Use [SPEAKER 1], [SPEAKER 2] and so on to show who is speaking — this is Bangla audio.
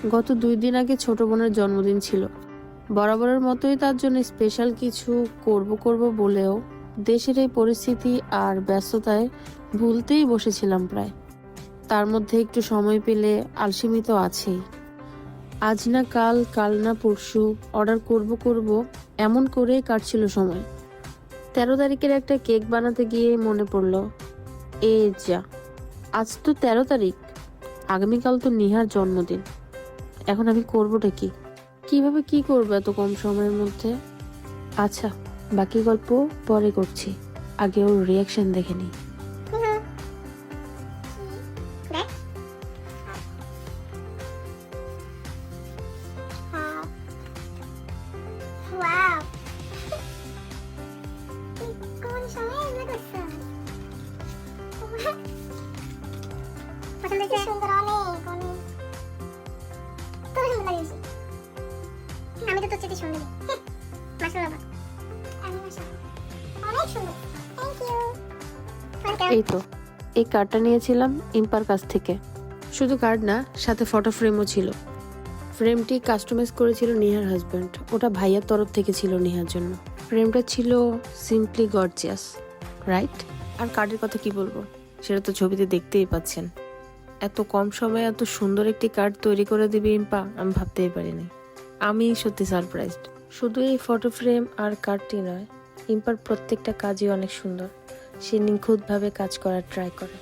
[SPEAKER 1] গত 2 দিন আগে ছোট বোনের জন্মদিন ছিল। বরাবরের মতোই তার জন্য স্পেশাল কিছু করব বলেও দেশের এই পরিস্থিতি আর ব্যস্ততায় ভুলতেই বসেছিলাম প্রায়। তার মধ্যে একটু সময় পেলে আলসেমি তো আছেই। আজ না কাল, কাল না পরশু অর্ডার করব এমন করেই কাটছিল সময়। 13 তারিখের একটা কেক বানাতে গিয়ে মনে পড়লো, এ যা, আজ তো 13 তারিখ, আগামীকাল তো নিহার জন্মদিন। এখন আমি করবোটা কি? কিভাবে কি করবো এত কম সময়ের মধ্যে? আচ্ছা, বাকি গল্প পরে করছি, আগে ওর রিয়াকশন দেখে নিই।
[SPEAKER 2] আমি তো তোর চেয়ে সুন্দর। মাশাআল্লাহ, অনেক সুন্দর। Thank you.
[SPEAKER 1] এই তো, এই কার্ডটা নিয়েছিলাম ইম্পার কাছ থেকে। শুধু কার্ড না, সাথে ফটো ফ্রেমও ছিল। ফ্রেমটি কাস্টমাইজ করেছিল নিহার হাজব্যান্ড। ওটা ভাইয়ার তরফ থেকে ছিল নিহার জন্য। ফ্রেমটা ছিল সিম্পলি গর্জিয়াস, রাইট? আর কার্ডের কথা কি বলবো, সেটা তো ছবিতে দেখতেই পাচ্ছেন। এত কম সময়ে এত সুন্দর একটি কার্ড তৈরি করে দিবে ইম্পা, আমি ভাবতেই পারিনি। আমি সত্যি সারপ্রাইজড। শুধু এই ফটো ফ্রেম আর কার্ডটি নয়, ইম্পার প্রত্যেকটা কাজই অনেক সুন্দর। সে নিখুঁতভাবে কাজ করার ট্রাই করে।